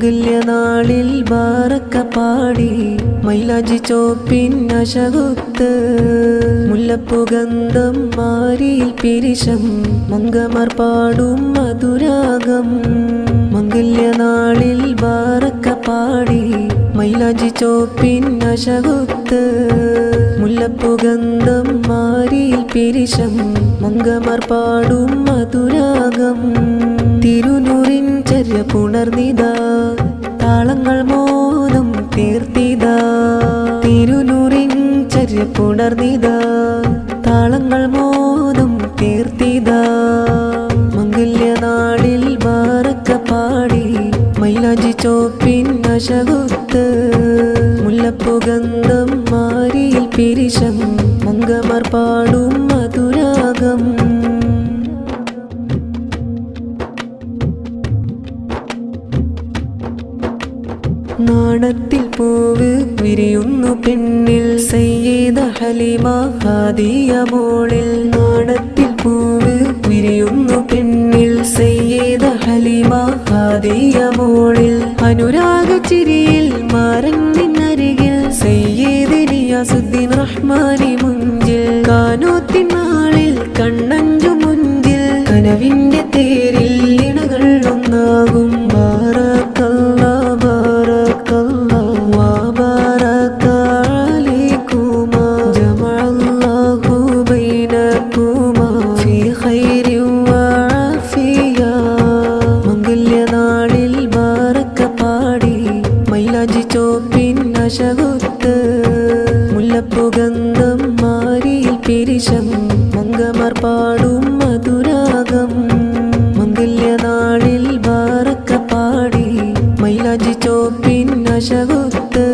മംഗല്യനാളിൽ ബാറക്ക പാടി മൈലാഞ്ചി ചോപ്പിൻ അശകുത്ത് മുല്ലപ്പുഗന്ധം മാരിയിൽ പിരിശം മംഗമർ പാടും മധുരാഗം. മംഗല്യനാളിൽ ബാറക്ക പാടി മൈലാഞ്ചി ചോപ്പിൻ അശകുത്ത് മുല്ലപ്പുഗന്ധം മാരിയിൽ പിരിശം മംഗമർ പാടും മധുരാഗം. തിരുനൂറിൻ ചര്യ പുണർന്നിതാ താളങ്ങൾ മോദം തീർത്തിതാ. തിരുനൂറിൻ ചര്യ പുണർന്നിതാ താളങ്ങൾ മോദം തീർത്തിതാ. മംഗല്യനാളിൽ ബാറക്ക പാടി മൈലാഞ്ചി ചോപ്പിൻ അശകുത്ത് മുല്ലപ്പുഗന്ധം മാരിയിൽ പിരിശം മംഗമർ പാടും മധുരാഗം. നാണത്തിൽ പൂവ് വിരിയുന്നു പെണ്ണിൽ സയ്യിദ ഹലീമ ഹാദിയ മോളിൽ. നാണത്തിൽ പൂവ് വിരിയുന്നു പെണ്ണിൽ സയ്യിദ ഹലീമ ഹാദിയ മോളിൽ. അനുരാഗ ചിരിയിൽ മാരന്നിനരികിൽ സയ്യിദ് നിയാസുദ്ദീൻ റഹ്മാനി മുഞ്ചിൽ. കാനോത്തിൻ നാളിൽ കണ്ണഞ്ചു മുഞ്ചിൽ കനവിന്റെ തേരിൽ ഇണകൾ ഒന്നാകും. മംഗല്യനാളിൽ ബാറക്ക പാടി മൈലാഞ്ചി ചോപ്പിൻ അശകുത്ത് മുല്ലപ്പുഗന്ധം മാരിയിൽ പിരിശം മംഗമർ പാടും മധുരാഗം. മംഗല്യനാളിൽ ബാറക്ക പാടി മൈലാഞ്ചി ചോപ്പിൻ അശകുത്ത്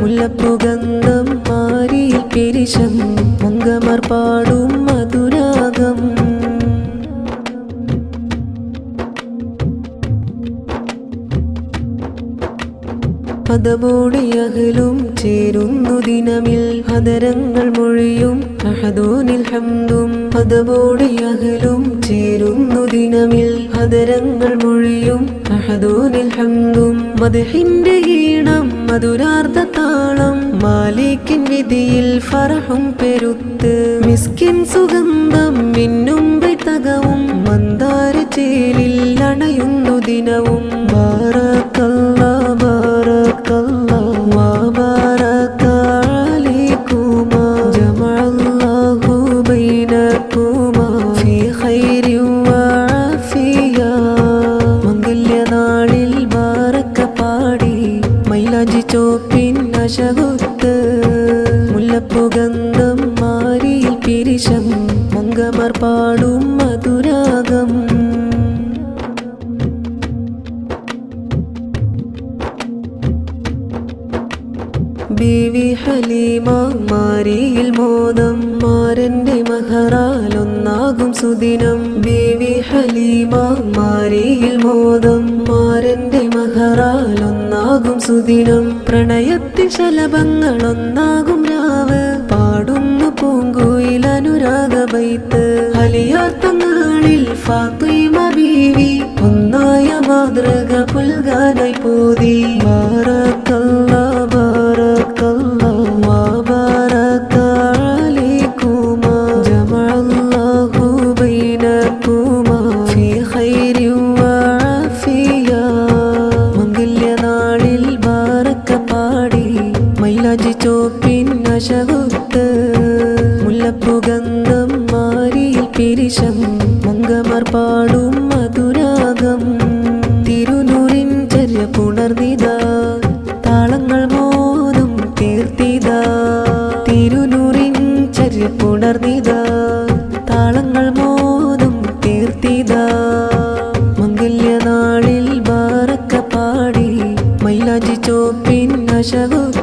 മുല്ലപ്പുഗന്ധം മാരിയിൽ പിരിശം മംഗമർ പാടും മധുരാഗം. പദമോടി അഹലും ചേരുന്നു ദിനമിൽ ഹദരങ്ങൾ മൊഴിയും അഹദോനിൽ ഹംദും. പദമോടി അഹലും ചേരുന്നു ദിനമിൽ ഹദരങ്ങൾ മൊഴിയും അഹദോനിൽ ഹംദും. മദ്ഹിന്റെ ഈണം മധുരാർദ്ധ താളം മാലിക്കിൻ വിധിയിൽ ഫറഹും പെരുത്ത്. മിസ്കിൻ സുഗന്ധം മിന്നും ബൈതകവും മന്ദാര ചേലിൽ അണയുന്നു ദിനവും. ബാറക്കല്ലാ ബാറക്കല്ലാ വാ ബാറക അലൈകുമാ ജമഅല്ലാഹു ബൈനകുമാ ഫീ ഖൈരി വആഫിയ. മംഗല്യനാളിൽ ബാറക്ക പാടി മൈലാഞ്ചി ചോപ്പിൻ അശകുത്ത് മുല്ലപ്പുഗന്ധം മാരിയിൽ പിരിശം മംഗമർ പാടും മധുരാഗം. ബീവി ഹലീമ മാരിയിൽ മോദം മാരന്റെ മഹറാൽ ഒന്നാകും സുദിനം. ബീവി ഹലീമ മാരിയിൽ മോദം മാരന്റെ മഹറാൽ ഒന്നാകും സുദിനം. പ്രണയത്തിൻ ശലഭങ്ങൾ ഒന്നാകും രാവ് പാടുന്നു പൂങ്കുയിൽ അനുരാഗ ബൈത്ത്. ഹലിയാർത്തനാളിൽ ഫാത്തിമ ബീവി ഒന്നായ മാതൃക പുൽകാനായി പോതി. ബാറക്കല്ലാ ബാറക്കല്ലാ വാ ബാറക അലൈകുമാ ജമഅല്ലാഹു ബൈനകുമാ ഫീ ഖൈരി വആഫിയ. മംഗല്യനാളിൽ ബാറക്ക പാടി മൈലാഞ്ചി ചോപ്പിൻ അശകുത്ത് മുല്ലപ്പുഗന്ധം മാരിയിൽ പിരിശം മംഗമർ പാടും മധുരാഗം. തിരുനൂറിൻ ചര്യ പുണർന്നിതാ താളങ്ങൾ മോദം തീർത്തിതാ. തിരുനൂറിൻ ചര്യ പുണർന്നിതാ താളങ്ങൾ മോദം തീർത്തിതാ. മംഗല്യനാളിൽ ബാറക്ക പാടി മൈലാഞ്ചി ചോപ്പിൻ അശകുത്ത്